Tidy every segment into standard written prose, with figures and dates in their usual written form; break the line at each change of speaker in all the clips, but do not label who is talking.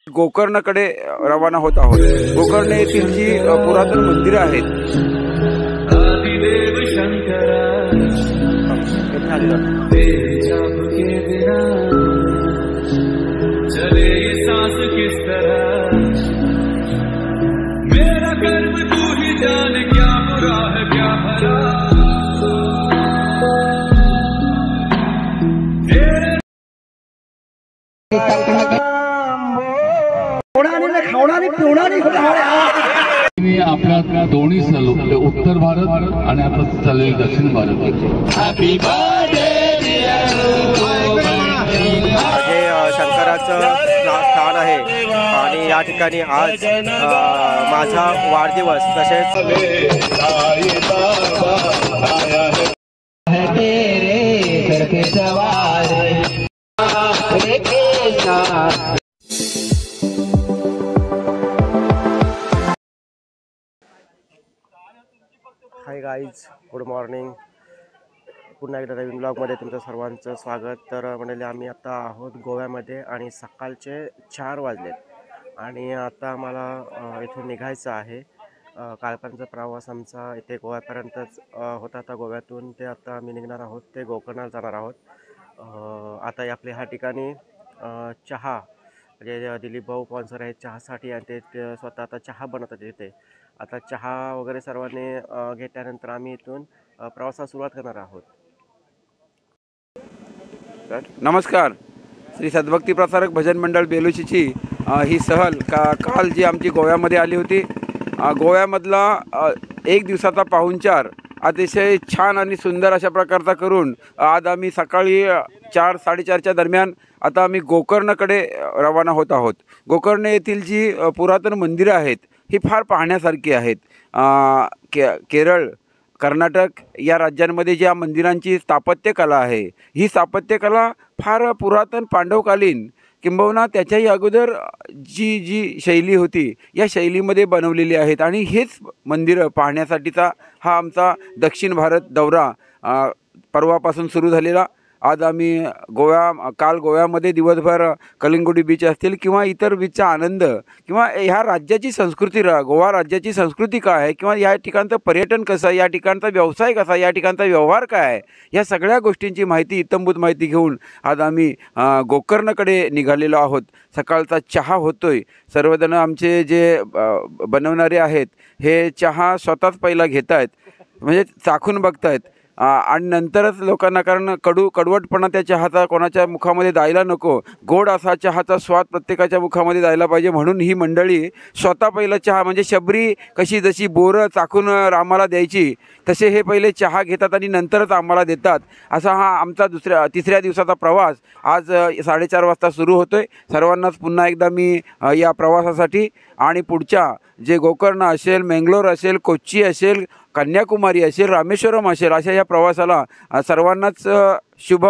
गोकर्णकडे रवाना होत आहोत। गोकर्ण येथील जी पुरातन मंदिरं आहेत
आदिदेव शंकरा चले ये सांस किस तरह मेरा कर्म तू ही जान क्या बुरा है क्या भला
मी आपल्या दोन्ही चालू उत्तर भारत आणि आता चाललेले दक्षिण भारत। हॅपी बर्थडे
हे शंकराचं स्थान आहे आणि या ठिकाणी आज माझा वाढदिवस तसेच हाय गाईज, गुड मॉर्निंग। पुन्हा एकदा नवीन ब्लॉगमध्ये तुमचं सर्वांचं स्वागत। तर मंडळी, आम्ही आता आहोत गोव्यामध्ये आणि सकाळचे 4 वाजलेत आणि आता आम्हाला इथून निघायचं आहे। कालपर्यंतचा प्रवास आमचा इथे गोव्यापर्यंतच होता। आता गोव्यातून ते आता आम्ही निघणार आहोत, ते गोकर्णाला जाणार आहोत। आता आपल्या ह्या ठिकाणी चहा म्हणजे दिलीप भाऊ स्पॉन्सर आहेत चहासाठी आणि ते स्वतः आता चहा बनवतात तिथे। आता चहा वगैरे सर्वांनी घेतल्यानंतर आम्ही इथून प्रवासाला सुरुवात करणार आहोत।
नमस्कार। श्री सद्भक्ती प्रसारक भजन मंडळ बेलूशीची ही सहल काल जी आमची गोव्यामध्ये आली होती। गोव्यामधला 1 दिवसाचा पाहुणचार अतिशय छान आणि सुंदर अशा प्रकारचा करून आज आम्ही सकाळी 4-4:30च्या दरम्यान आता आम्ही गोकर्णकडे रवाना होत आहोत। गोकर्ण येथील जी पुरातन मंदिरं आहेत ही फार पाहण्यासारखी आहेत। केरळ, कर्नाटक या राज्यांमध्ये ज्या मंदिरांची स्थापत्यकला आहे ही स्थापत्यकला फार पुरातन पांडवकालीन किंबहुना त्याच्याही अगोदर जी शैली होती या शैलीमध्ये बनवलेली आहेत आणि हेच मंदिरं पाहण्यासाठीचा हा आमचा दक्षिण भारत दौरा परवापासून सुरू झालेला। आज आम्ही काल गोव्यामध्ये दिवसभर कलिंगुडी बीच असतील किंवा इतर बीचचा आनंद किंवा ह्या राज्याची संस्कृती गोवा राज्याची संस्कृती काय आहे किंवा या ठिकाणचं पर्यटन कसं आहे, या ठिकाणचा व्यवसाय कसा आहे, या ठिकाणचा व्यवहार काय आहे, या सगळ्या गोष्टींची माहिती इत्थंभूत माहिती घेऊन आज आम्ही गोकर्णकडे निघालेलो आहोत। सकाळचा चहा होतोय। सर्वजण आमचे जे बनवणारे आहेत हे चहा स्वतःच पहिला घेत आहेत, म्हणजे चाखून बघतायत आणि नंतरच लोकांना, कारण कडवटपणा त्या चहाचा कोणाच्या मुखामध्ये जायला नको, गोड असा चहाचा स्वाद प्रत्येकाच्या मुखामध्ये जायला पाहिजे म्हणून ही मंडळी स्वतः पहिलं चहा, म्हणजे शबरी कशी जशी बोरं चाखून आम्हाला द्यायची तसे हे पहिले चहा घेतात आणि नंतरच आम्हाला देतात। असा हा आमचा तिसऱ्या दिवसाचा प्रवास आज 4:30 वाजता सुरू होतोय। सर्वांनाच पुन्हा एकदा मी या प्रवासासाठी आणि पुढच्या जे गोकर्ण असेल, मंगलोर असेल, कोच्ची असेल, कन्याकुमारी असेल, रामेश्वरम असेल अशा या प्रवासाला सर्वांनाच शुभ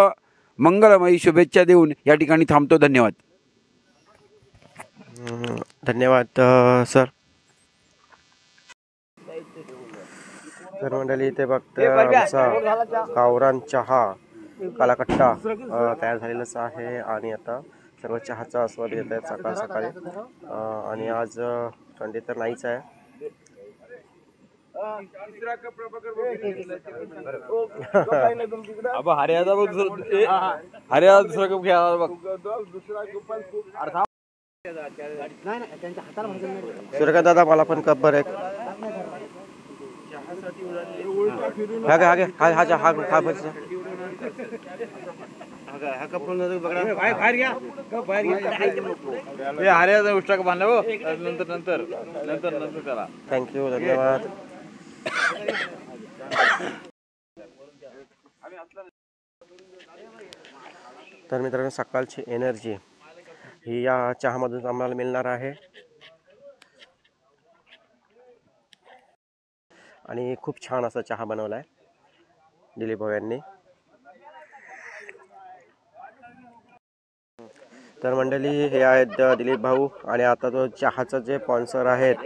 मंगलमयी शुभेच्छा देऊन या ठिकाणी थांबतो। धन्यवाद।
धन्यवाद सर। तर मंडळी, इथे बघते आमचा गावरान चहा कालाकट्टा तयार झालेलाच आहे आणि आता सर्व चहाचा आस्वाद घेत आहेत सकाळ सकाळी। आणि आज थंडी तर नाहीच आहे। सूर्यकांत दादा, मला पण कप भर एक। थँक्यू, धन्यवाद। तर मित्रांनो, सकाळची एनर्जी ही या चहामधून आम्हाला मिळणार आहे आणि खूप छान असा चहा बनवला आहे दिलीप भाऊ यांनी। तर मंडळी, हे आहेत दिलीप भाऊ आणि आता तो चहाचा जे स्पॉन्सर आहेत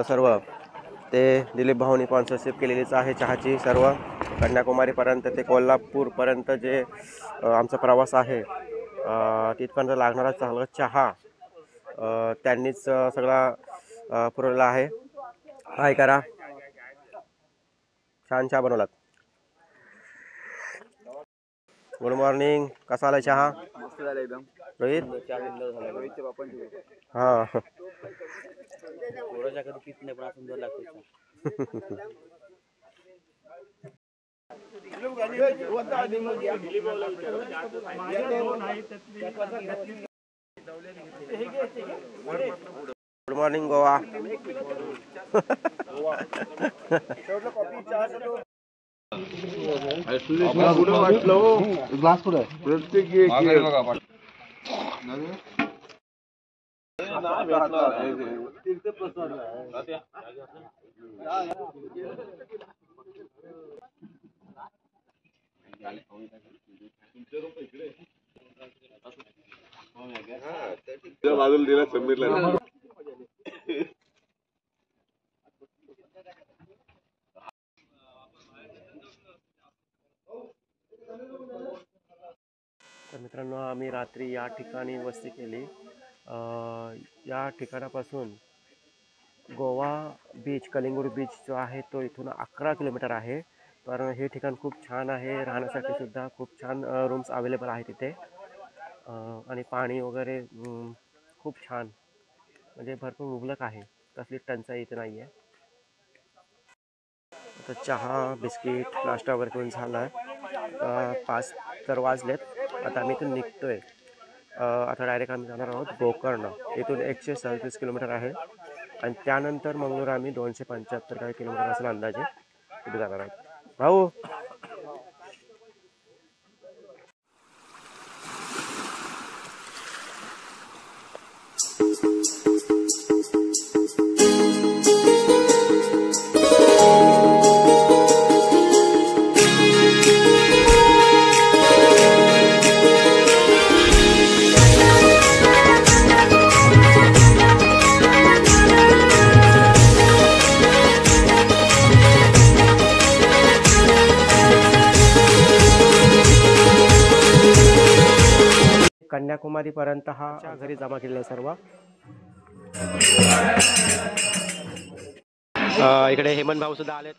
सर्व ते दिलीप भाऊनी स्पॉन्सरशिप केलेलीच आहे चहाची। सर्व कन्याकुमारीपर्यंत ते कोल्हापूरपर्यंत जे आमचा प्रवास आहे तिथपर्यंत लागणारा सगळा चहा त्यांनीच सगळा पुरवलेला आहे. हाय करा. छान चहा बनवलात. Good morning. कसा आला चहा?
मस्त झालं एकदम.
रोहित
रोहितचे बापांची
हां
थोडासा कधी पित नाही पण सुंदर लागतो.
Good morning Goa.
बाजूला दिला समीरला.
तर मित्रांनो, आम्ही रात्री या ठिकाणी वस्ती केली. या ठिकाणापासून गोवा बीच, कलिंगूट बीच जो आहे तो इथून 11 किलोमीटर आहे. तर हे ठिकाण खूप छान आहे. राहण्यासाठी सुद्धा खूप छान रूम्स अवेलेबल आहेत तिथे. आणि पाणी वगैरे खूप छान, म्हणजे भरपूर मुबलक आहे. कसली टंचाई इथे नाही आहे. आता चहा, बिस्किट, नाश्ता वगैरे करून झाला आहे. 5 तर वाजलेत. आता आम्ही इथून निघतो आहे. आता डायरेक्ट आम्ही जाणार आहोत गोकर्ण. इथून 137 किलोमीटर आहे. आणि त्यानंतर मंगळूर आम्ही 275 काही किलोमीटर असेल अंदाजे तिथे जाणार आहोत. भाऊ कन्याकुमारीपर्यंत हा घरी जमा केलेला आहे सर्व. इकडे हेमंत भाऊ सुद्धा आलेत.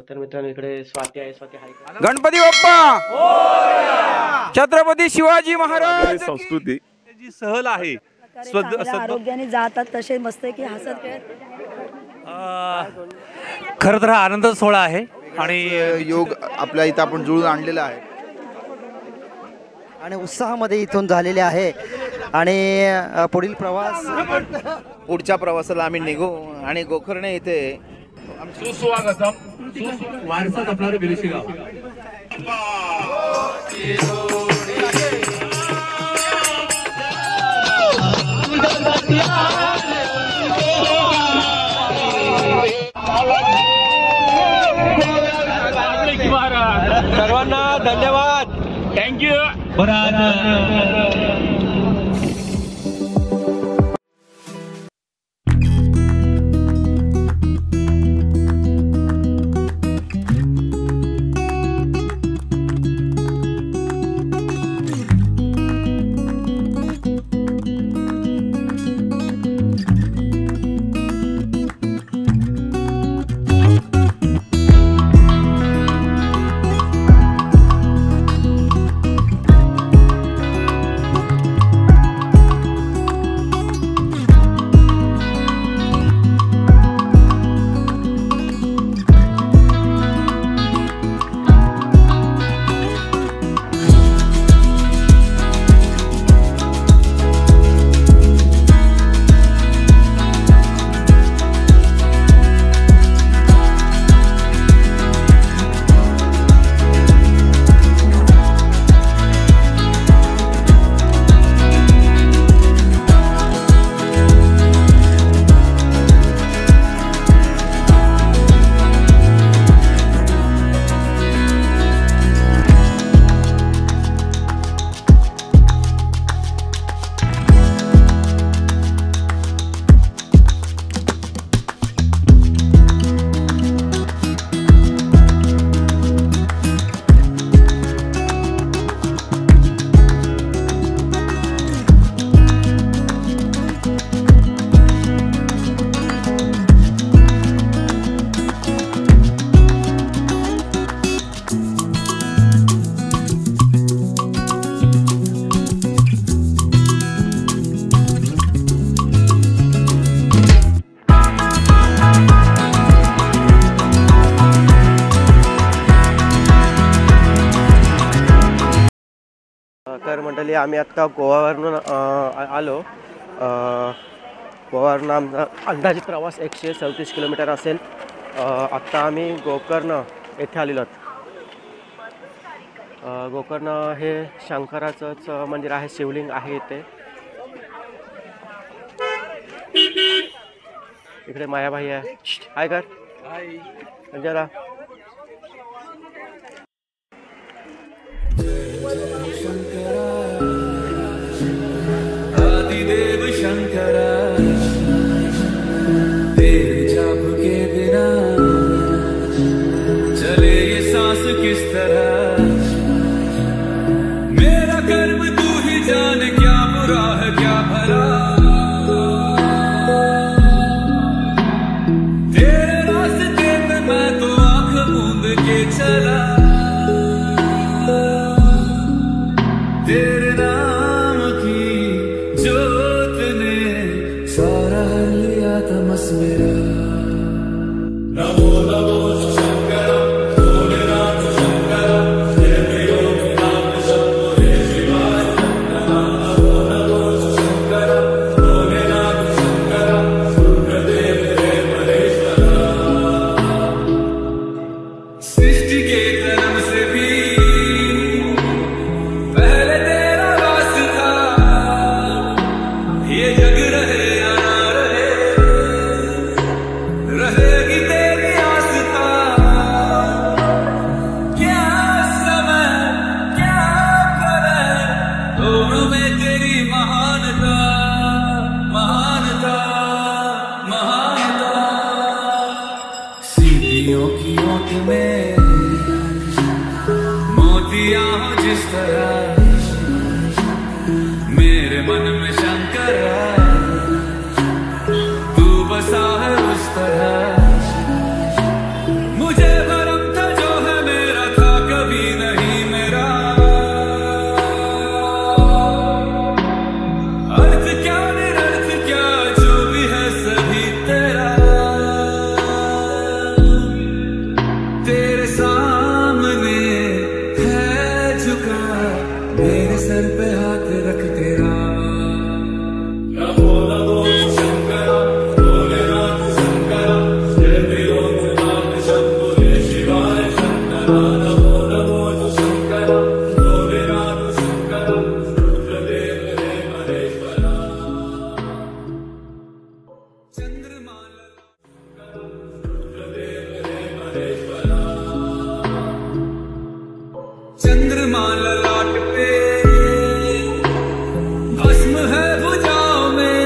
तर मित्रांनो, इकडे स्वाती आहे. स्वाती आहे का?
गणपती बाप्पा, छत्रपती शिवाजी महाराज.
संस्कृती
जी सहल आहे
चांगल्या आरोग्याने जातात तसे मस्त की हसत खेळत.
खरं तर हा आनंद सोहळा आहे आणि
योग आपल्या इथं आपण जुळून आणलेला आहे
आणि उत्साहामध्ये इथून झालेले आहे. आणि
पुढच्या प्रवासाला आम्ही निघू आणि गोकर्ण इथे
सुस्वागतम. वारसा जपणारे बेलुशी गाव.
सर्वांना धन्यवाद. थँक्यू.
मंडळी आम्ही आत्ता गोव्यावरून आलो. गोव्यावरून आमचा अंदाजित प्रवास 137 किलोमीटर असेल. आत्ता आम्ही गोकर्ण येथे आलेलो आहोत. गोकर्ण हे शंकराचंच मंदिर आहे, शिवलिंग आहे इथे. इकडे मायाबाई आहे. हाय कर अंजला.
आदिदेव शंकरा तेरे जाप के बिना चले ये सांस किस तरह. मेरा कर्म तू ही जाने क्या बुरा है क्या भला. तेरे रास्ते पे मैं तो आंख मूंद के चला. तेरे नाम की जोत ने सारा हर लिया तमस मेरा. नमो नमो शंकर भोलेनाथ शंकर जय देव नाम शंभो जय शिवाय. नमो नमो शंकर भोलेनाथ शंकर रुद्रदेव रे महेश्वरा. सृष्टि के जन्म से भी पहले तेरा वास था. ये जग रहे या ना रहे, रहेगी तेरी आस्था. क्या समय क्या करे दोनों में तेरी महानता महानता महानता. सीढ़ियों की ओट में मोतियां हो जिस तरह. मेरे मन में शंकर तू बसा है उस तरह. मुझे भरम था जो है मेरा था कभी नहीं मेरा. अर्थ क्या निरर्थ क्या जो भी है सभी तेरा. तेरे सामने है झुका मेरे सर पे हाथ रख तेरा. नमो नमो शंकर भोलेनाथ शंकर जय देव नाम शंभो जय शिवाय. नमो नमो शंकर भोलेनाथ शंकर रुद्रदेव रे महेश्वरा. चंद्रमाला रुद्रदेव रे महेश्वरा. चंद्रमाला लाट पे भस्म है भुजाओं में.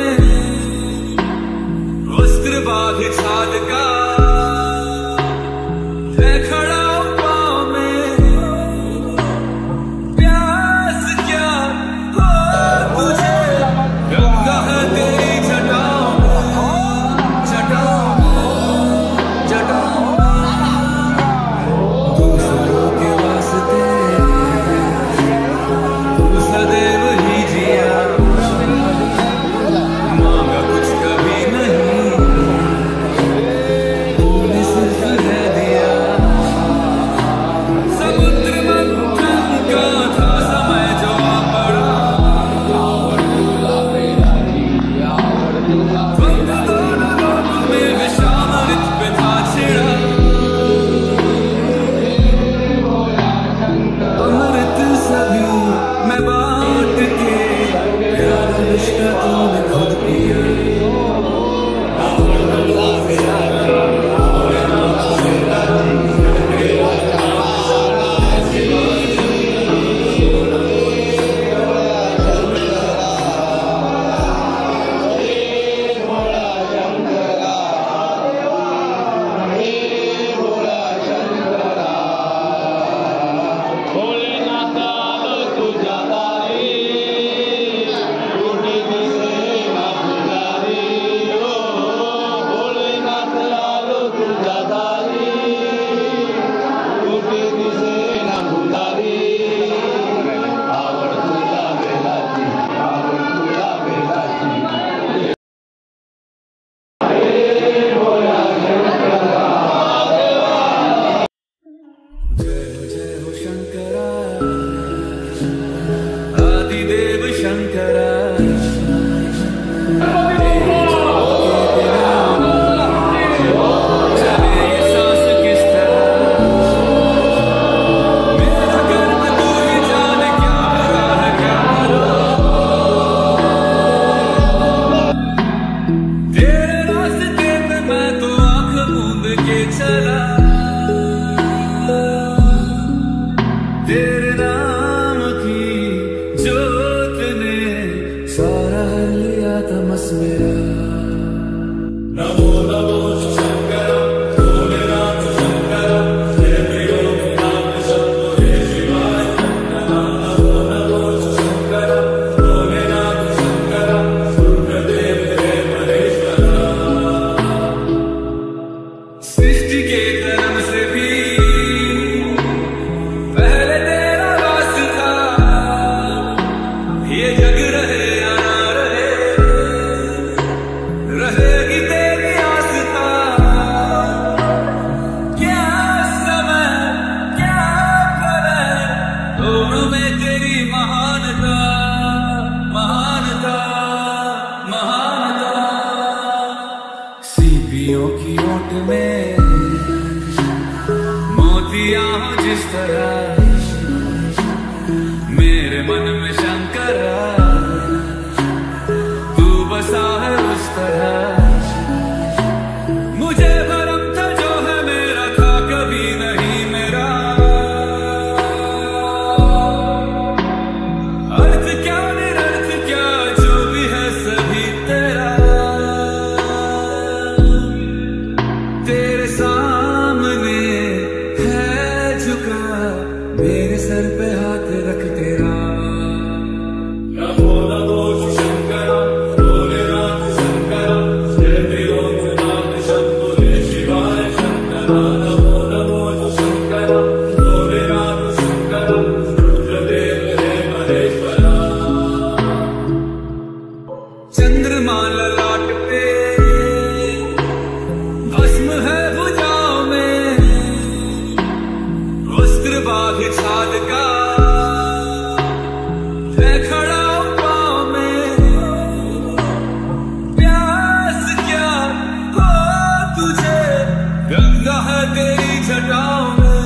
वस्त्र बांध छाल का है खड़ा पाँव में. प्यास क्या हो तुझे गंगा है तेरी जटाओं में जटाओं में जटाओं में. दूसरों के वास्ते तू सदैव ही जिया. मांगा कुछ कभी नहीं तूने सिर्फ है दिया. समुद्र मंथन का था समय जो आ पड़ा. द्वंद्व दोनों लोक में विषामृत पे था छिड़ा. अमृत सभी मैं बांट के प्यार रिश्ता तूने खुद पिया. भोलेनाथ आलो तुझ्या दारी. तमस मेरा नमो नमो शंकर भोलेनाथ शंकर हे त्रिलोकनाथ शंभो हे शिवाय नमो नमो शंकर भोलेनाथ शंकर रुद्रदेव हे महेश्वर। सृष्टि के कर्म से भी पहले तेरा वास था, ये जग रहे या ना रहे, रहेगी तेरी आस्था। क्या समय क्या पलय, दोनों में तेरी महानता महानता महानता। सीपियों की ओट में मोतियां हो जिस तरह, मेरे मन में शंकर तू बसा है उस तरह। मुझे भरम था जो है मेरा था कभी नहीं मेरा, अर्थ क्या निरर्थ क्या जो भी है सभी तेरा। तेरे सामने है झुका मेरे सर पे हाथ रख तेरा। नमो नमो शंकर भोलेनाथ शंकर हे त्रिलोकनाथ शंभो हे शिवाय शंकर। नमो नमो शंकर भोलेनाथ शंकर रुद्रदेव हे महेश्वर। चंद्रमा ललाट पे भस्म है भुजाओं में, वस्त्र बाघ छाद का है खड़ा पाँव में। प्यास क्या हो तुझे, गंगा है तेरी जटाओं में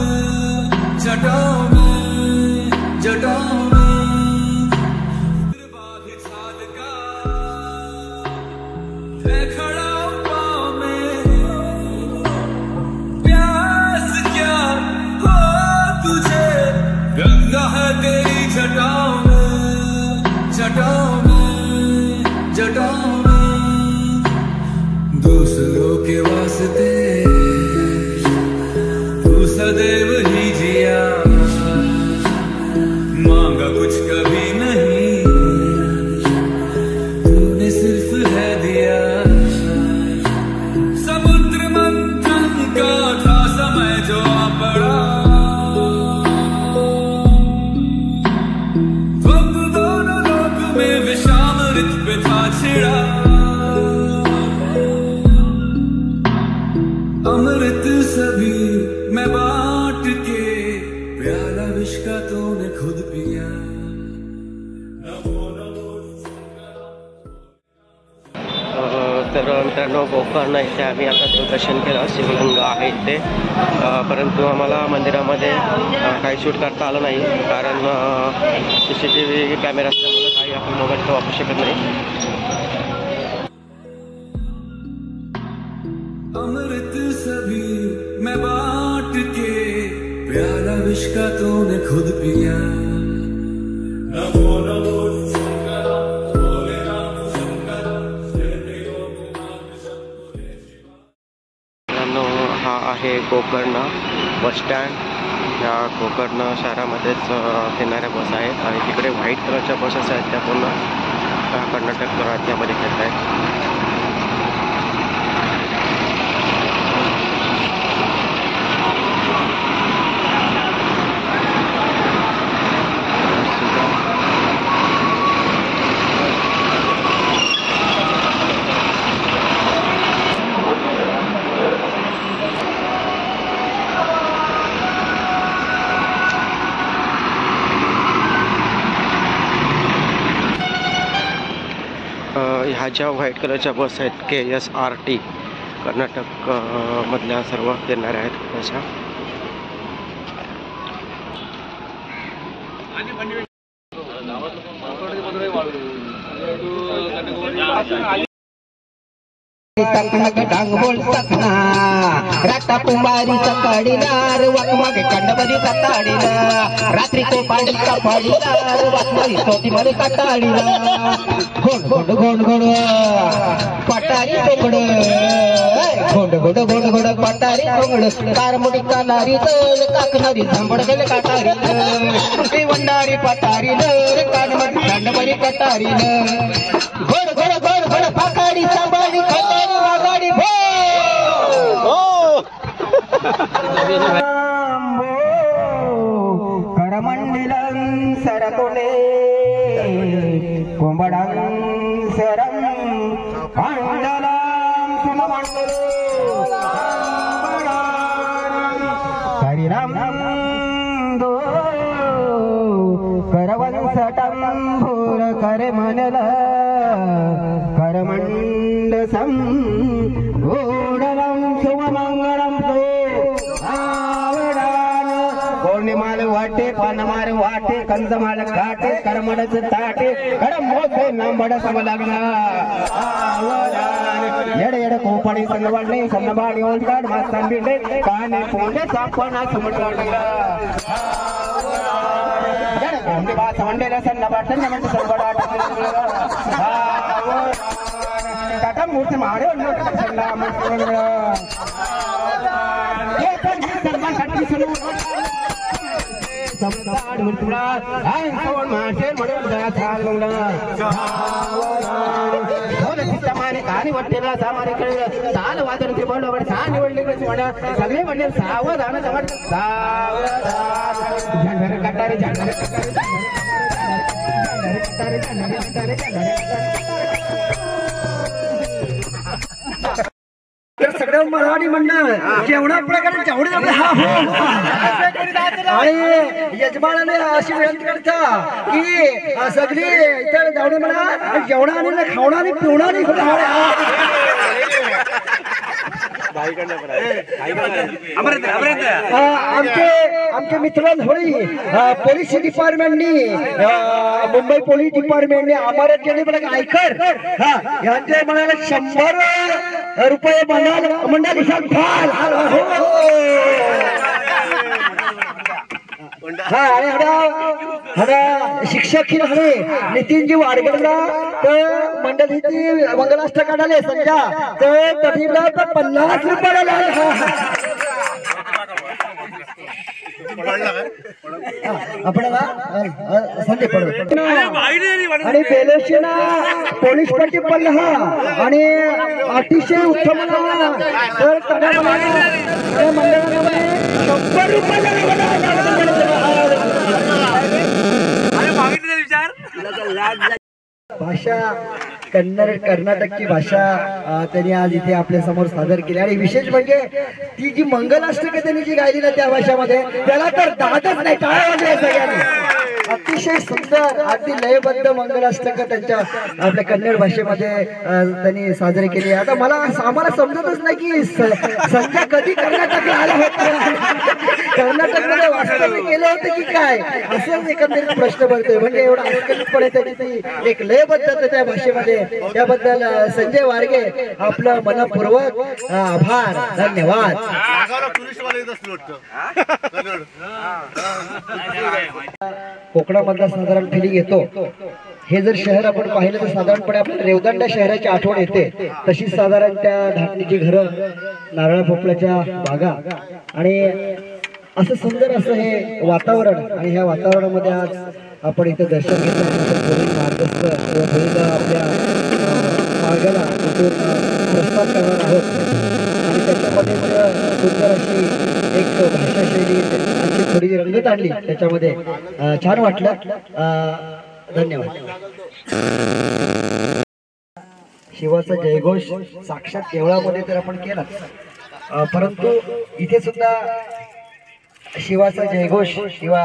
जटाओं में जटाओं में। वस्त्र बाघ छाद का है खड़ा पाँव में। प्यास क्या हो तुझे, गंगा है तेरी जटाओं में जटाओं में जटाओं में। दूसरों के वास्ते तू सदैव ही जिया, मांगा कुछ कभी नहीं, तूने सिर्फ है दिया। समुद्र मंथन का था समय जो आ पड़ा, द्वंद्व दोनों लोक में विषामृत पे था छिड़ा। अमृत सभी मैं बांट के, प्याला विष का तूने खुद पिया। नमो नमो
तर मित्रांनो, गोकर्ण इथे आम्ही आता देवदर्शन केलं. शिवलिंग आहे इथे, परंतु आम्हाला मंदिरामध्ये काही शूट करता आलं नाही, कारण CCTV कॅमेरा असल्यामुळे काही आपण मोबाईल वापरू शकत नाही.
अमृत सभी मैं बांट के, प्याला विष का तूने खुद पिया। नमो नमो शंकर भोलेनाथ शंकर हे त्रिलोकनाथ शंभो हे शिवाय।
हा आहे गोकर्ण बस स्टँड. या गोकर्ण शहरामध्येच फिरणाऱ्या बस आहेत आणि तिकडे व्हाईट कलरच्या बसेस आहेत त्या पूर्ण कर्नाटक राज्यामध्ये फिरत आहेत. ह्या ज्या व्हाईट कलरच्या बस आहेत KSRT कर्नाटक मधल्या सर्व फिरणाऱ्या आहेत अशा.
सकनक डांग बोल सकना राता कुंभारी सकाळीदार वाकमागे कंडबरी कताडीला रात्री कोपाडी कपाडीदार वाकमारी सोती मध्ये कताडीला घोड घोड घोड घोड पटारी कोकड घोड घोड घोड घोड पटारी कोकड कारमुडी कानारी तळ काकणारी झांबड गेले काटारी वंडारी पटारी कानमडी कंडबरी कतारी घोड घोड घोड घोड फाकाडी सांभाळी खतारी वागाडी करमंडलं सरकोले कोंबडं सरम पांडलं सुममंडल हरिराम दो करवंसटं भूर करे मनल करमंडसं गोडलं सुममंगलं पौर्णिमाल वाटे पानमार वाटे कंदमाल घाटे करमडच ताटे कडम मोठे नांबड सम लागला येड येड कोपणी सन्नवाडणे सन्नबाणी ओंडकाड मास्तान बिंडे काने पोंडे सापणा समडला येड कोंडे बास वंडेला सन्नबाड सन्नमंड सन्नबाड टाटा मूर्ती मारे सन्ना मंडळ ये पण सन्मान साठी सुरू सबदाड मुर्तुडा हाय सोन माशे मडल दया थाल मुंडा होले सिस्टमाने कानी वट्टेला सामारे कळे ताल वादन ते बोलवर सा निवडले कसे वडा सगळे वडले सावधान जवळ सावधान झंडर कटारी झंडर
सगळं मराठी मंडळ जेवढा प्रकारे जेवढे आणि यजमानाने अशी विनंती करता की सगळी इतर जेवढे म्हणा जेवणा आणि खावणा आणि पिवणा आमचे मित्र होळी पोलीस डिपार्टमेंटनी मुंबई पोलीस डिपार्टमेंटने आम्हाला केले बघा आयकर यांचे म्हणाला 100 रुपये मंडळ शिक्षक नितीनजी वाडगडला तर मंडळीची मंगलाष्टक काढाले संध्या तर प्रतिला 50 रुपयाला आपल्याला संधी पडत आणि बेलेशिना पोलीस पट्टी पडला आणि अतिशय उत्तम तर मंडळामध्ये 100 रुपये भाषा कर्नाटकची भाषा त्यांनी आज इथे आपल्या समोर सादर केली आणि विशेष म्हणजे ती जी मंगलाष्टक त्यांनी जी गायली ना त्या भाषामध्ये त्याला तर दादच नाही टाळ्या वाजल्या सगळ्यांनी अतिशय सुंदर अगदी लयबद्ध मंगलाष्टक त्यांच्या आपल्या कन्नड भाषेमध्ये त्यांनी साजरी केली. आता आम्हाला समजतच नाही की संध्या कधी कर्नाटकला आलं होतं कर्नाटकमध्ये वास्तव्य केलं होतं की काय असं एकंदरीत प्रश्न पडतोय. म्हणजे एवढा आजकालपणे त्याची एक लयबद्धता त्या भाषेमध्ये त्याबद्दल संजय वारगे आपलं मनपूर्वक आभार धन्यवाद. कोकणामधला साधारण फिलिंग येतो. हे जर शहर आपण पाहिलं तर साधारणपणे आपल्याला रेवदंडा शहराची आठवण येते. तशीच साधारण त्या धाटणीची घरं नारळ पोपळ्याच्या बागा आणि असं सुंदर असं हे वातावरण आणि ह्या वातावरणामध्ये आज आपण इथे दर्शन घेतलं मार्गस्थ आपल्या मार्गाला प्रस्ताव करणार आहोत आणि त्याच्यामध्ये सुंदर अशी एक भाषाशैली आणखी थोडी रंगत आणली त्याच्यामध्ये छान वाटलं. धन्यवाद. शिवाचा जयघोष साक्षात देवळामध्ये तर आपण केला परंतु इथे सुद्धा शिवाचा जयघोष किंवा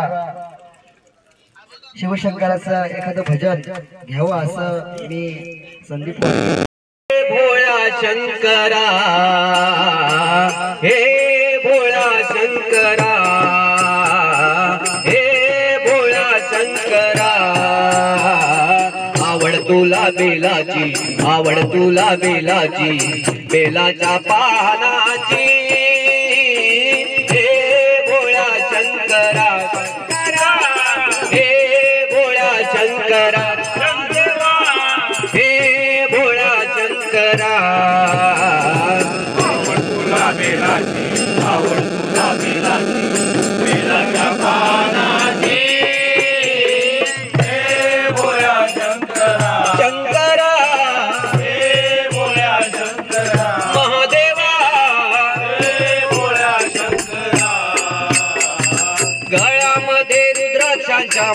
शिवशंकराचं एखादं भजन घ्यावं असं मी संदीप
भोळा शंकरा हे भोळा शंकरा हे भोळा शंकरा आवड तुला बेलाची आवड तुला बेलाची बेलाच्या पानाची हे भोळ्या शंकरा हे भोळ्या शंकरा हे भोळ्या शंकरा आवड तुला बेलाची आवड तुला बेलाची बेलाच्या पानाची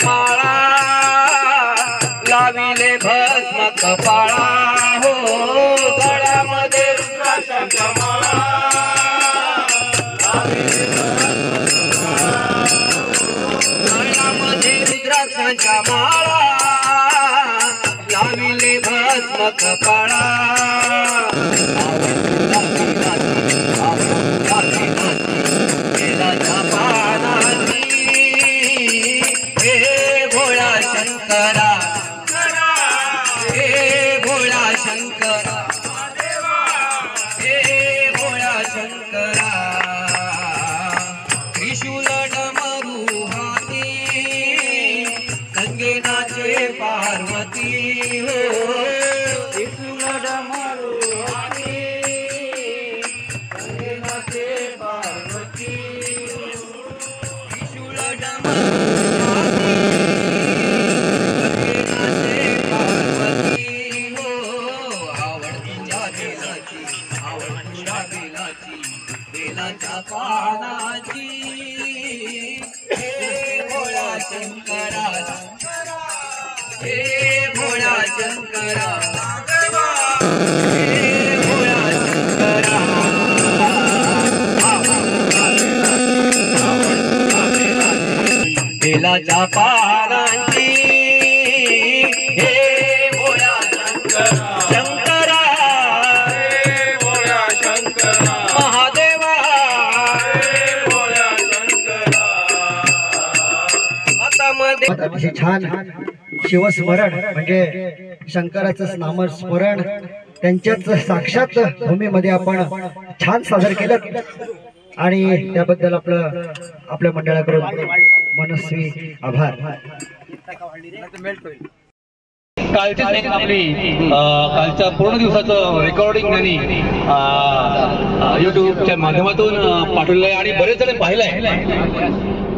माळा लाविले भस्म कपाळा हो गळ्यामध्ये रुद्राक्षांच्या माळा गळ्यामध्ये रुद्राक्षांच्या माळा लाविले भस्म कपाळा बेलाच्या पानाची हे भोळा शंकरा हे भोळा शंकरा हे भोळा शंकरा त्रिशूल डमरू हाती संगे नाचे पार्वती हो त्रिशूल डमरू हाती संगे नाचे पार्वती त्रिशूल डमरू बेलाच्या पानाची हे भोळा शंकरा हे भोळा शंकरा हे भोळा शंकरा बेलाच्या पानाची हे भोळा शंकरा
अतिशय छान शिवस्मरण म्हणजे शंकराचं नामस्मरण त्यांच्याच साक्षात भूमीमध्ये आपण छान सादर केलं आणि त्याबद्दल आपल्या मंडळाकडून मनस्वी आभार.
कालच्या कालच्या पूर्ण दिवसाचं रेकॉर्डिंग त्यांनी युट्यूबच्या माध्यमातून पाठवलेलं आहे आणि बरेच जण पाहिलं आहे.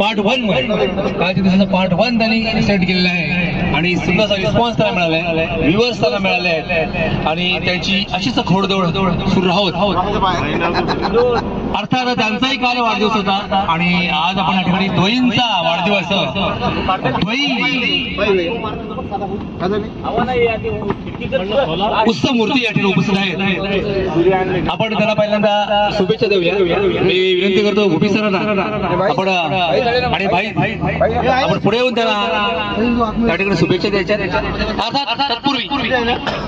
पार्ट 1 मध्ये कालच्या दिवसाचा पार्ट 1 त्यांनी सेट केलेला आहे आणि सुंदरसा रिस्पॉन्स त्याला मिळाला आहे, व्ह्युअर्स त्याला मिळाले आहेत आणि त्यांची अशीच खोडदौड सुरू राहत. अर्थात त्यांचाही काल वाढदिवस होता आणि आज आपण या ठिकाणी द्वयींचा वाढदिवस उत्सव मूर्ती या ठिकाणी उपस्थित आहेत. आपण त्यांना पहिल्यांदा शुभेच्छा देऊया. मी विनंती करतो भूपी सरांना आपण आणि भाई आपण पुढे येऊन त्याला त्या ठिकाणी शुभेच्छा द्यायच्या. अर्थात तत्पूर्वी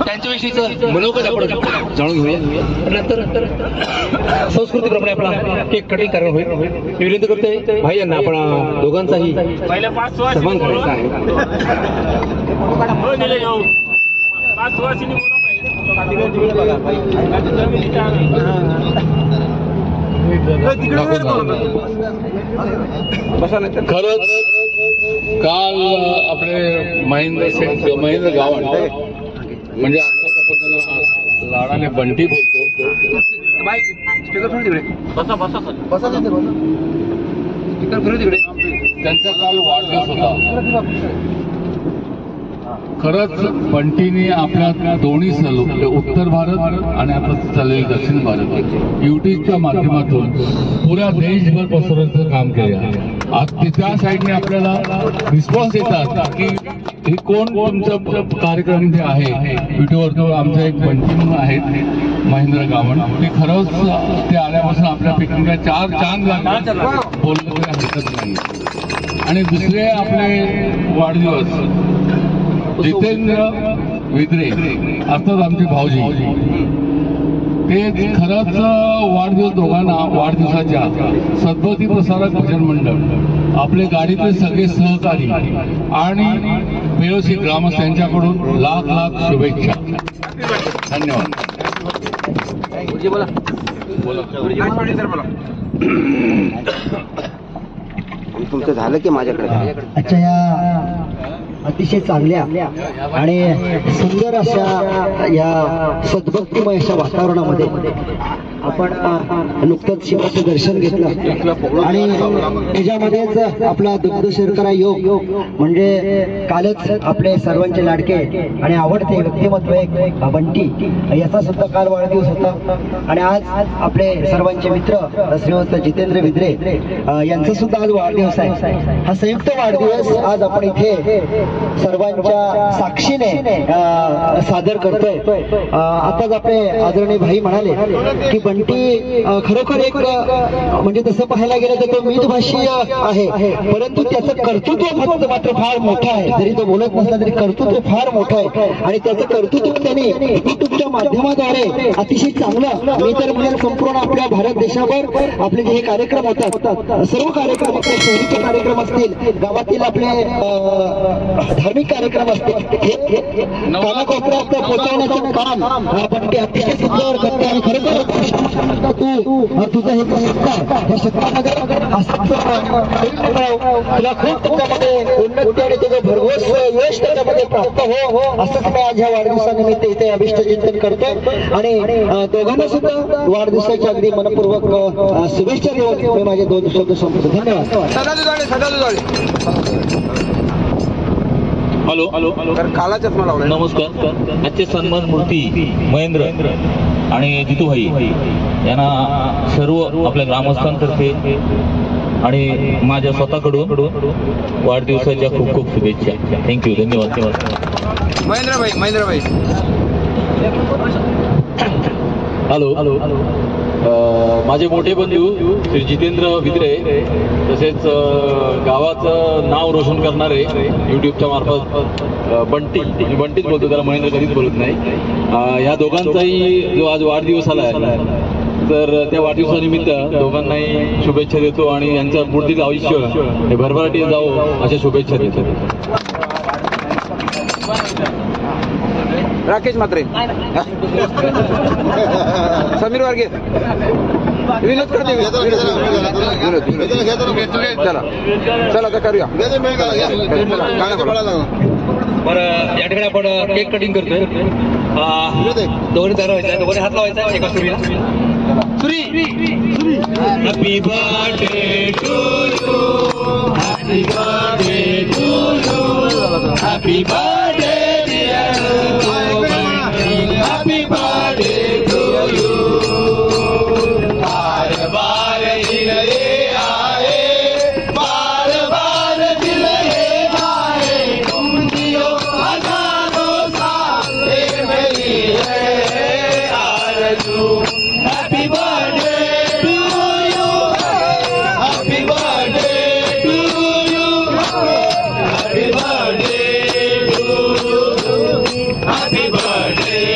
त्यांच्याविषयीचं मनोगत आपण जाणून घेऊया. नंतर संस्कृतीप्रमाणे आपला केक कटिंग कार्यक्रम होईल. मी विनंती करतोय भाई यांना आपण दोघांचाही सन्मान करायचा आहे.
खरंच काल आपले महेंद्र गावण म्हणजे लाडाने बंटी बोलतो त्यांचा काल वाढदिवस होता. खरंच बंटीने आपल्या दोन्ही सलो उत्तर भारत आणि आता चाललेले दक्षिण भारत युट्यूबच्या माध्यमातून पुऱ्या देशभर पसरवण्याचं काम केलं. आज त्या साईडने आपल्याला रिस्पॉन्स येतात की हे कोण तुमचं कार्यक्रम जे आहे युट्यूबवर. आमचा एक बंटी म्हणून आहेत महेंद्र गावण, ते खरंच ते आल्यापासून आपल्या पिकनिकला 4 चांद लागले बोललं तरी हरकत नाही. आणि दुसरे आपले वाढदिवस जितेंद्र विद्रे असतात आमचे भाऊजी. ते खरंच वाढदिवस दोघांना वाढदिवसाच्या सद्भक्ती प्रसारक भजन मंडळ आपले गाडीतले सगळे सहकारी आणि बेलोशी ग्रामस्थ यांच्याकडून लाख लाख शुभेच्छा. धन्यवाद.
तुमचं झालं की माझ्याकडे.
अच्छा, या अतिशय चांगल्या आणि सुंदर अशा या सद्भक्तिमय अशा वातावरणामध्ये आपण नुकतंच शिवाचं दर्शन घेतलं आणि त्याच्यामध्येच आपला दुग्ध शर्करा योग म्हणजे कालच आपले सर्वांचे लाडके आणि आवडते व्यक्तिमत्व एक बंटी याचा सुद्धा काल वाढदिवस होता आणि आज आपले सर्वांचे मित्र श्रीमंत जितेंद्र विद्रे यांचा सुद्धा आज वाढदिवस आहे. हा संयुक्त वाढदिवस आज आपण इथे सर्वांच्या साक्षीने सादर करतोय. आताच आपले आदरणीय भाई म्हणाले की बंटी खरोखर एक म्हणजे तसं पाहायला गेलं तर तो मितभाषीय आहे, परंतु त्याचं कर्तृत्व फक्त मात्र फार मोठं आहे. जरी तो बोलत नसला तरी कर्तृत्व फार मोठं आहे आणि त्याचं कर्तृत्व त्यांनी युट्यूबच्या माध्यमाद्वारे अतिशय चांगलं, मी तर म्हणेन संपूर्ण आपल्या भारत देशावर आपले जे हे कार्यक्रम होतात सर्व कार्यक्रम, आपले शहरीचे कार्यक्रम असतील, गावातील आपले धार्मिक कार्यक्रम असतील, हे कानाकोपऱ्यात पोहोचवण्याचं काम बंटी अतिशय सुंदर करते आणि खरोखर तुझं हे संस्कार या शक्तीमध्ये तुला खूप त्याच्यामध्ये उन्नती आणि त्याचं भरघोस यश त्याच्यामध्ये प्राप्त हो असंच मी आज ह्या वाढदिवसानिमित्त इथे अभिष्ट चिंतन करतो आणि दोघांना सुद्धा वाढदिवसाच्या अगदी मनपूर्वक शुभेच्छा देऊन मी माझे 2 शब्द संपतो. धन्यवाद.
हॅलो हॅलो
कालाच्याच मला
नमस्कार. आजचे सन्मान मूर्ती महेंद्र आणि जितूभाई यांना सर्व आपल्या ग्रामस्थांतर्फे आणि माझ्या स्वतःकडून वाढदिवसाच्या खूप खूप शुभेच्छा. थँक्यू. धन्यवाद.
महेंद्रभाई
हॅलो हॅलो माझे मोठे बंधू श्री जितेंद्र विद्रे तसेच गावाचं नाव रोशन करणारे यूट्यूबच्या मार्फत बंटीच बोलतो, त्याला महेंद्र कधीच बोलत नाही. या दोघांचाही जो आज वाढदिवस आला आहे तर त्या वाढदिवसानिमित्त दोघांनाही शुभेच्छा देतो आणि यांचं मूर्तीचं आयुष्य हे भरभराटीत जावं अशा शुभेच्छा देतो.
राकेश म्हात्रे, समीर वारगे, विनोद करते. चला आता करूया.
बरं, या ठिकाणी आपण केक कटिंग करतोय. दोघांनी तयार व्हायचं, दोघांनी हात लावायचा एका सुरीला. सुरी. Happy birthday to you, happy birthday to you, happy birthday Happy birthday to you. बार बार दिल ये आए, बार बार दिल ये आए, तुम जियो हजारों साल, ये मेरी है आरज़ू. Happy birthday to you, happy birthday to you, happy birthday to you, happy birthday.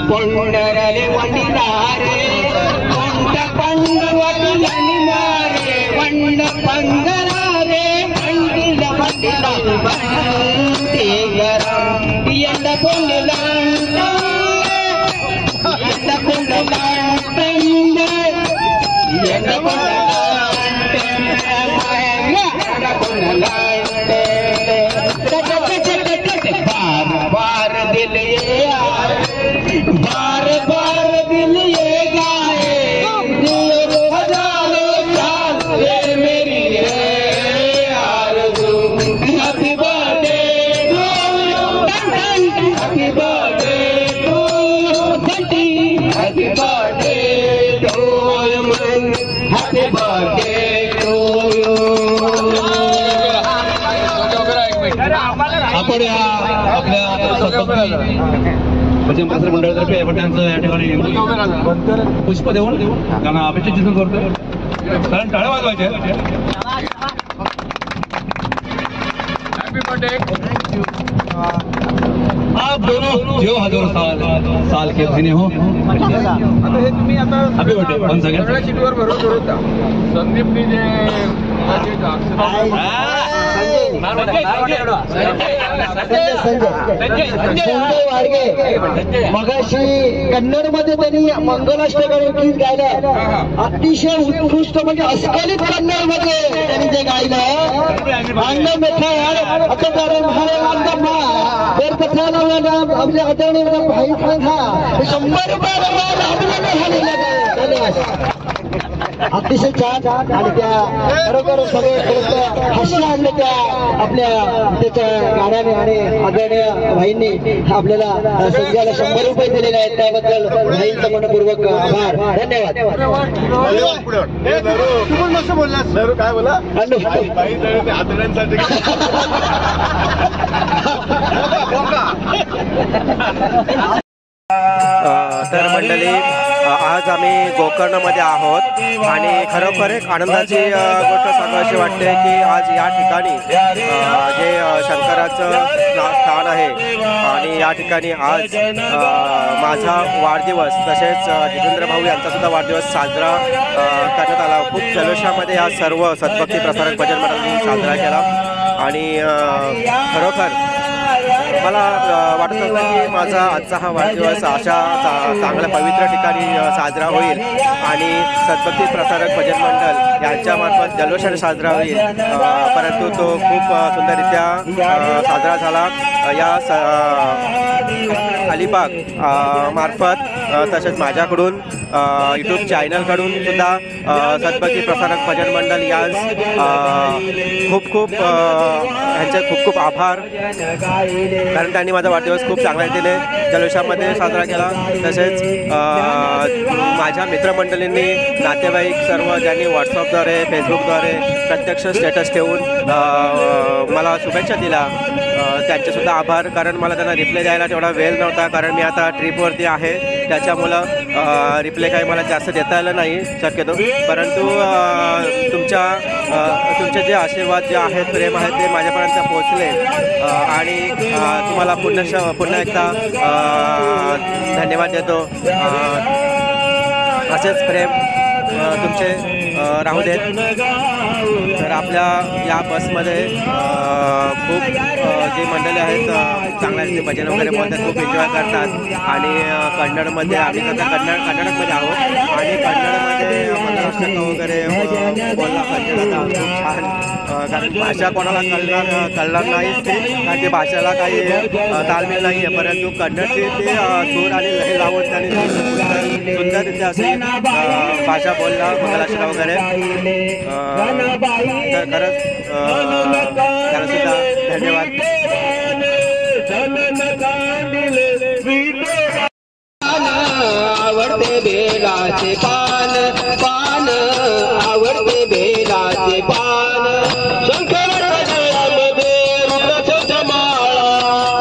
पंडरले वंडिलारे पंड पंडवटलनि मारे वंड पंडरारे वंडिल वंडिल वंडे गरम यंड पुंडलांड यंड पुंडलांड यंड पुंडलांड यंड पुंडलांड बार बार दिल ये आए, बार बार दिल ये गाए, हजारों साल ये मेरी है आरज़ू. Happy birthday to you, happy birthday to you Bunty, happy birthday to you, happy birthday to you. आपण आपल्या भजन प्रसार मंडळातर्फे आपण त्यांचं या ठिकाणी पुष्प देऊन त्यांना अभिषेक चिंतन करतोय. कारण टाळ्या वाजवायचे. Happy birthday. आप दोनों जो हजारों साल के बहने हो. अभी बर्थडे 1 सेकंड. संदीपनी जे
संजय वाडगे मगाशी कन्नड मध्ये त्यांनी मंगलाष्टकाने गीत गायलं. अतिशय उत्कृष्ट म्हणजे अस्खलित कन्नड मध्ये त्यांनी जे गायलं अंग मेठा आता आपल्या आदरणीय भाई खान हा 100 रुपये धन्यवाद. अतिशय छान आणि त्या खरोखर सगळे हसले आणले त्या आपल्या त्याच्या गाण्याने आणि आदरणीय भाईंनी आपल्याला संध्याला 100 रुपये दिलेले आहेत त्याबद्दल भाईंचा मनपूर्वक आभार धन्यवाद.
काय बोला
तर मंडळी आज आम्ही गोकर्णमध्ये आहोत आणि खरोखर एक आनंदाची गोष्ट सांगायची वाटते की आज या ठिकाणी जे शंकराचं स्थान आहे आणि या ठिकाणी आज माझा वाढदिवस तसेच जितेंद्र भाऊ यांचा सुद्धा वाढदिवस साजरा करण्यात आला. खूप जल्लोषामध्ये या सर्व सद्भक्ती प्रसारक भजन मंडळांनी साजरा केला आणि खरोखर मला वाटत होतं की माझा आजचा हा वाढदिवस अशा चांगल्या पवित्र ठिकाणी साजरा होईल आणि सद्भक्ती प्रसारक भजन मंडळ यांच्यामार्फत जल्लोषाने साजरा होईल. परंतु तो खूप सुंदररित्या साजरा झाला. या अलिबाग मार्फत तसेच माझ्याकडून यूट्यूब चॅनलकडून सुद्धा सद्भक्ती प्रसारक भजन मंडळ यांस ह्यांचे खूप खूप आभार कारण त्यांनी माझा वाढदिवस खूप चांगल्या रीतीने जल्लोषामध्ये साजरा केला. तसेच माझ्या मित्रमंडळींनी नातेवाईक सर्व ज्यांनी व्हॉट्सअपद्वारे फेसबुकद्वारे प्रत्यक्ष स्टेटस ठेवून मला शुभेच्छा दिल्या त्यांचेसुद्धा आभार. कारण मला त्यांना रिप्लाय द्यायला तेवढा वेळ नव्हता कारण मी आता ट्रिपवरती आहे त्याच्यामुळं रिप्लाय काही मला जास्त देता आलं नाही शक्यतो. परंतु तुमचे जे आशीर्वाद जे आहेत प्रेम आहेत ते माझ्यापर्यंत पोहोचले आणि तुम्हाला पुन्हा एकदा धन्यवाद देतो. असेच प्रेम तुमचे राहू देत. तर आपल्या या बसमध्ये खूप जे मंडळी आहेत चांगल्या रीती भजन वगैरे बोलतात खूप एन्जॉय करतात आणि कन्नडमध्ये आम्ही सध्या कर्नाटकमध्ये आहोत आणि कन्नडमध्ये मंगलाष्टक वगैरे बोलला खूप छान कारण भाषा कोणाला कळणार नाही कारण ती भाषेला काही ताळमेळ नाही आहे परंतु कन्नडची ते सूर आणि लय लावून त्यांनी सुंदररित्या अशी भाषा बोलला मंगलाष्टक वगैरे. तर खरंच त्याला सुद्धा धन्यवाद.
आवडते बेलाचे पान पान आवडते बेलाचे पान शंकराच्या गळ्यामध्ये रुद्राक्षाच्या माळा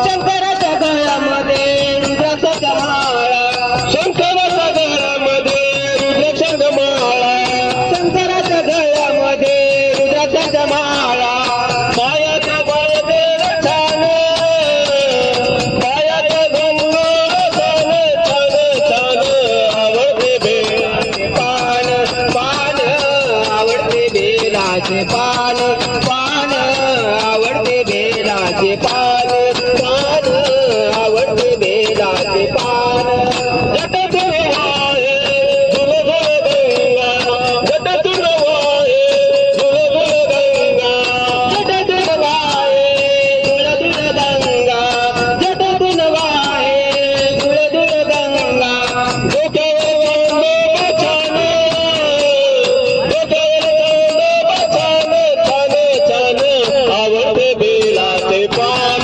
शंकराच्या गळ्यामध्ये रुद्राक्षाच्या माळा शंकराच्या गळ्यामध्ये रुद्राक्षाच्या माळा शंकराच्या गळ्यामध्ये रुद्राक्षाच्या माळा पायाच्या पायाचे छान पायाच्या घोंगुर छान आवडते बेलाचे पान पान आवडते बेलाचे पान पान आवडते बेलाचे पान पान आवडते बेलाचे पान जटातून वाहे झुल झुल गंगा जटातून वाहे झुल झुल गंगा जटातून वाहे झुल झुल गंगा जटातून वाहे झुल झुल गंगा डोक्यावर गोंडो छान डोक्यावर गोंडो छान छान छान आवडते बेलाचे पान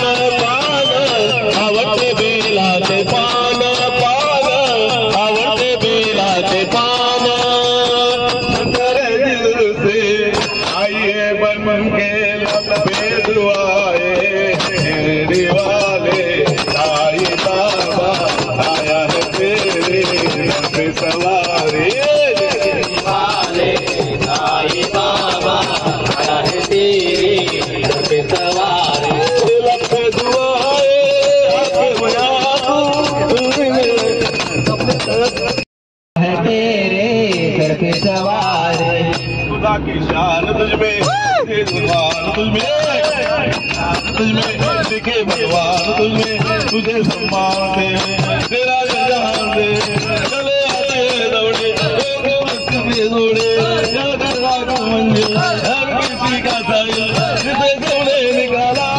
में दिखे भगवान तुझमें, तुझे सम्मान दे तेरा जहान दे, चले आते दौड़े दौड़े मंजिल हर किसी का साहिल जिसे तुमने निकाला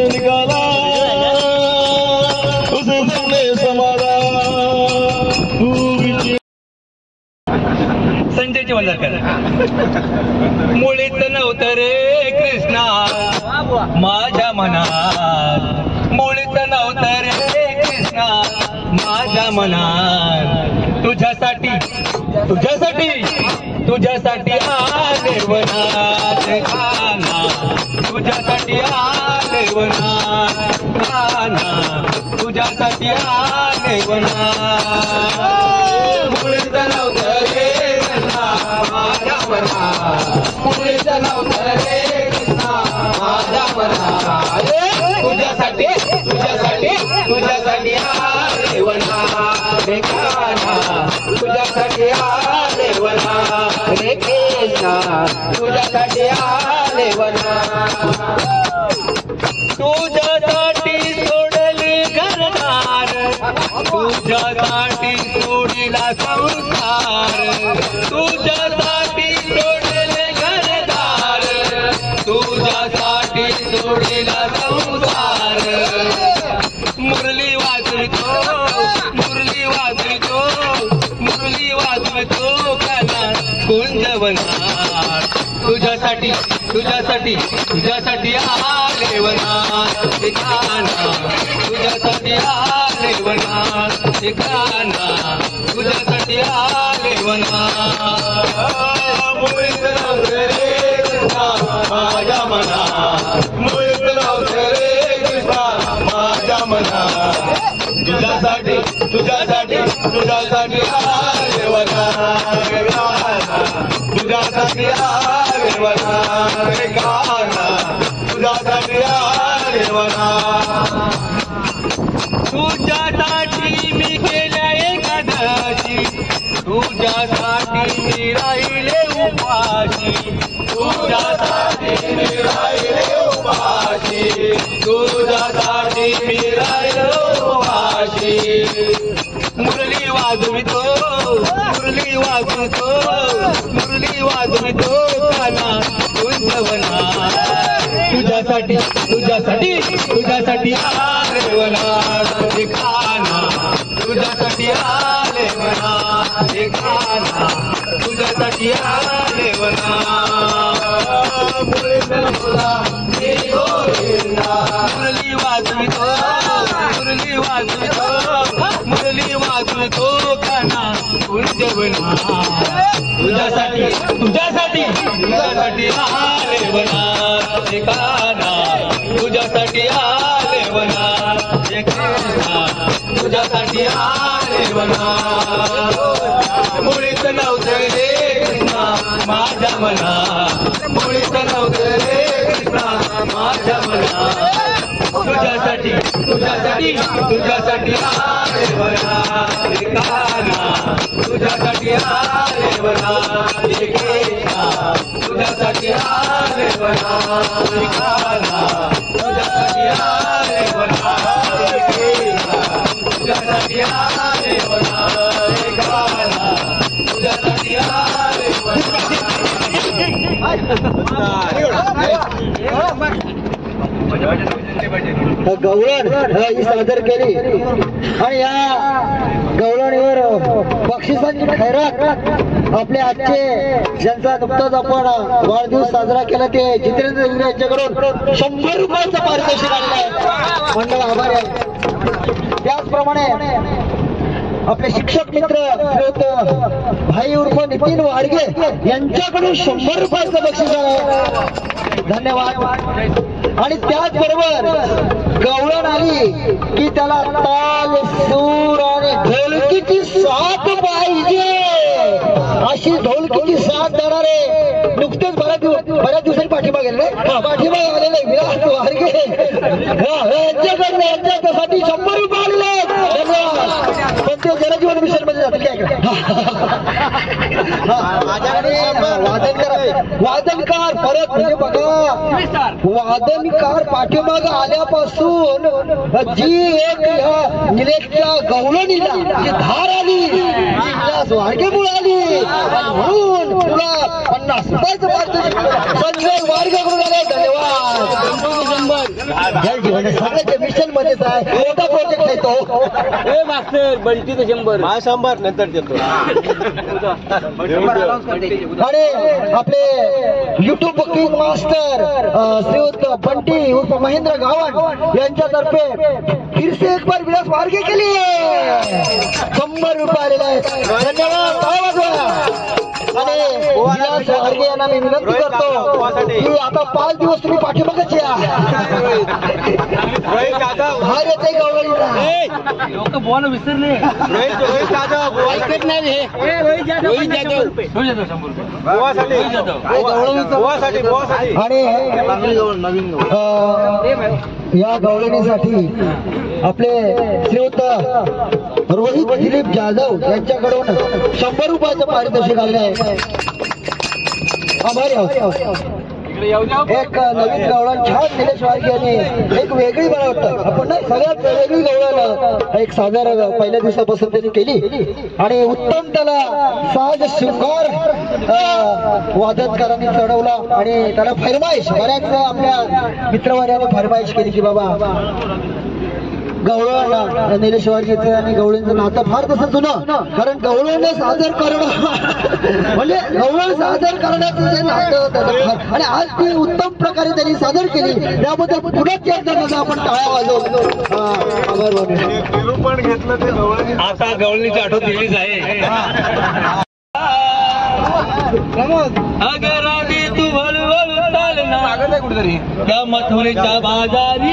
निकाला उसे तुमने संभाला।
संजय वंदरकर मुळीच नव्हतं रे कृष्णा माझ्या मनात, मुळीच नव्हतं रे कृष्णा माझ्या मनात, तुझ्यासाठी तुझ्यासाठी तुझ्यासाठी आले वनात काना, तुझ्यासाठी आले वनात काना, तुझ्यासाठी आले वनात, मुळीच नव्हतं रे कृष्णा माझ्या मनात, मुळीच नव्हतं रे कृष्णा माझ्या मनात, तुझ्यासाठी तुझ्यासाठी तुझ्यासाठी आले वनात काना, तुझ्यासाठी आले वनात रे कृष्णा, तुझ्यासाठी आले वनात, तुझ्यासाठी सोडले घरदार, तुझ्यासाठी सोडला संसार, तुझ्यासाठी सोडले घरदार, तुझ्यासाठी सोडला संसार, मुरली वाजवितो मुरली वाजवितो मुरली वाजवितो काना कुंजवनात, तुझ्यासाठी तुझ्यासाठी तुझ्यासाठी आले वनात काना, तुझ्यासाठी आले वनात काना, तुझ्यासाठी आले वनात, मुळीच नव्हतं रे कृष्णा माझ्या मनात, मुळीच नव्हतं रे कृष्णा माझ्या मनात, तुझ्यासाठी तुझ्यासाठी तुझ्यासाठी आले वनात काना, तुझ्यासाठी आले वनात काना, तुझ्यासाठी आले वनात, तुझ्यासाठी मी केल्या एकादशी, तुझ्यासाठी मी राहिले उपाशी, तुझ्यासाठी मी राहिले उपाशी, तुझ्यासाठी मी राहिले उपाशी, मुरली वाजवितो मुरली वाजवितो मुरली वाजवितो काना कुंजवनात, तुझ्यासाठी तुझ्यासाठी तुझ्यासाठी आले वनात काना, तुझ्यासाठी आले वनात काना, तुझ्यासाठी आले वनात, मुरली वाजवितो मुरली वाजवितो मुरली वाजवितो काना कुंजवनात, तुझ्यासाठी तुझ्यासाठी तुझ्यासाठी आले वनात काना, तुझ्यासाठी आले वनात कृष्णा, तुझ्यासाठी आले वनात, मुळीच नव्हतं रे कृष्णा माझ्या मनात, मुळीच नव्हतं रे कृष्णा माझ्या मनात, तुझ्यासाठी तुझ्यासाठी तुझ्यासाठी आले वनात काना, तुझ्यासाठी आले वनात कृष्णा, तुझ्यासाठी आले वनात काना, तुझ्यासाठी आले वनात कृष्णा, तुझ्यासाठी आले वनात काना, तुझ्यासाठी आले
गवळण ही सादर केली आणि या गवळणीवर बक्षिसांची खैरात आपले आजचे ज्यांचा नुकताच आपण वाढदिवस साजरा केला ते जितेंद्र यांच्याकडून 100 रुपयाचं पारितोषिक आलेलं आहे, मंडळ आभारी आहे। त्याचप्रमाणे आपले शिक्षक मित्र भाई उर्फ नितीन वाडगे यांच्याकडून 100 रुपयाचं बक्षीस आहे, धन्यवाद। आणि त्याचबरोबर गवळण आली की त्याला ताल सूर आणि ढोलकीची साथ पाहिजे, अशी ढोलकीची साथ देणारे नुकतेच बऱ्याच दिवसांनी पाठिंबा गेले पाठिंबा आलेले विराट वारगे यांच्याकडे यांच्यासाठी 100 रुपये आलेले, धन्यवाद। पण ते जलजीवन मिशन मध्ये जातील काय वादनकार परत म्हणजे बघा वादनकार पाठीमाग आल्यापासून जी एक ह्या निलेशच्या गवळणीला जी धार आली वाडगेमुळ आली म्हणून तुला 50 रुपयाचं पारितोषिक संजय वाडगेकडून आले. धन्यवाद. सगळ्याच्या मिशन मध्येच आहे मोठा प्रोजेक्ट आहे तो.
मास्तर बंटीचं 100
नंतर देतो.
आणि आपले युट्यूब किंग मास्टर श्रीयुत बंटी उर्फ महेंद्र गावण यांच्यातर्फे फिर से एक बार विलास वाडगे केली 100 रुपये आलेले आहेत. धन्यवाद. आणि विलास वाडगे यांना मी विनंती करतो की आता 5 दिवस तुम्ही पाठीमागच या. बाहेर येते गवळीला
लोक बोल विसरले. ऐकत नाही हे रोहित जाधव 100
आणि या गवळणीसाठी आपले श्रीयुत रोहित दिलीप जाधव यांच्याकडून 100 रुपयाचं पारितोषिक आले आहे. आभारी आहोत. एक नवीन गवळण छान निलेश वाडगे यांनी एक वेगळी मला वाटतं आपण नाही सगळ्यात वेगळी गवळण एक सादर पहिल्या दिवसापासून त्यांनी केली आणि उत्तम त्याला साज शृंगार वादनकारांनी चढवला आणि त्याला फरमाईश बऱ्याच आपल्या मित्रवर्याने फरमाईश केली की बाबा गवळण निलेश वाडगेचं आणि गवळींचं नातं फार तसं जुनं कारण गवळण सादर करणं म्हणजे गवळण सादर करण्याचं जे नातं आणि आज ती उत्तम प्रकारे त्यांनी सादर केली त्याबद्दल पुन्हा एकदा आपण टाळ्या वाजवतो.
पण घेतलं ते गवळणी.
आता गवळणीची आठवण दिलीच आहे. अगर आधी तू हळूहळू चालना कुठेतरी त्या मथुरेच्या बाजारी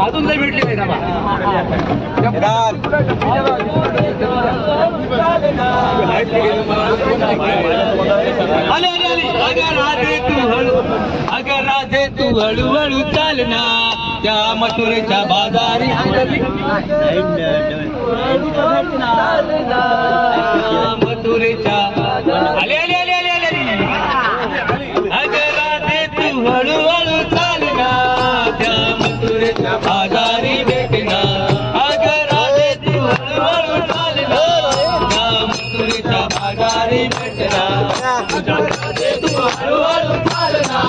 अजून नाही भेटली अगर राधे तू हळूहळू चालना त्या मथुरेच्या बाजारी मथुरेच्या आले आले आले आले आले अगर राधे तू हळूहळू चालना त्या मथुरेच्या बाजारी भेटना अगर राधे तू हळूहळू चालना त्या मथुरेच्या बाजारी भेटना राधे तू हळूहळू चालना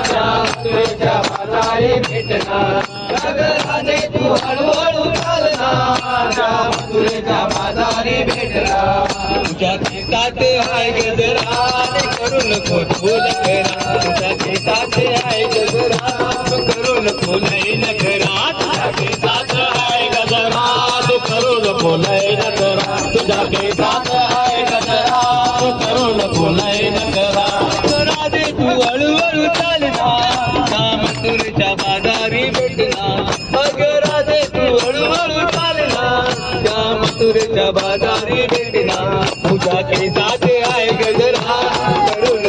त्या मथुरेच्या बाजारी भेटना अगर राधे तू हळूहळू चालना त्या मथुरेच्या बाजारी भेटना तुझ्या खेतात आहे गजरा करू नको फुल करा तुझ्या खेतात आहे गजरा करू नको लय नकरा तुझ्या खेतात आहे गजरा करू नको लय नकरा तुझ्या खेतात आहे गजरा करू नको लय नकरा राधे तू हळूहळू चालना त्या मथुरेच्या बाजारी भेटना अगं राधे तू हळूहळू चालना त्या मथुरेच्या बाजारी भेटना तुझ्या केसात आहे गजरा करून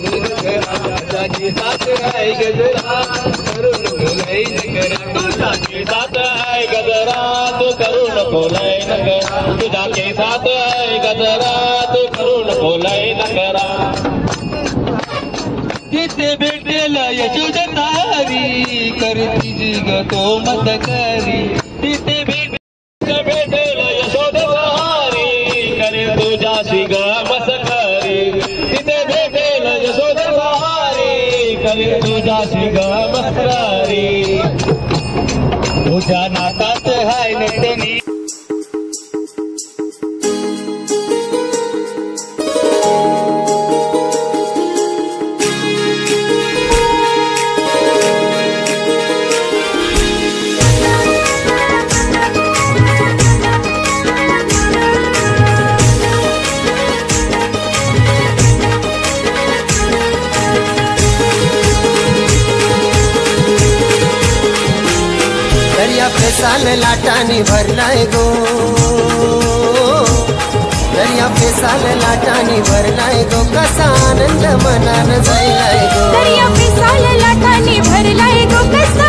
तुझ्या केसात आहे गजरा करून लय नकरा तुझ्या केसात आहे गजरा तू करू नको लय नकरा तुझ्या केसात आहे गजरा तू करू नको लय नकरा जिथे भेटेल यशोदा तारी करती जिग तो मत करी तिथे भेटेल यशोदा तारी करे तुझ्याशी ग मस्करी तिथे भेटेल यशोदा तारी करे तुझ्याशी ग मस्करी तुझ्या नातात हाय नटनी
साल लाटाने भरलाय गो दर्या पे साल लाटाने भरलाय गो कसा आनंद मनान जायलाय गो
दर्या पे साल लाटाने भरलाय गो कसा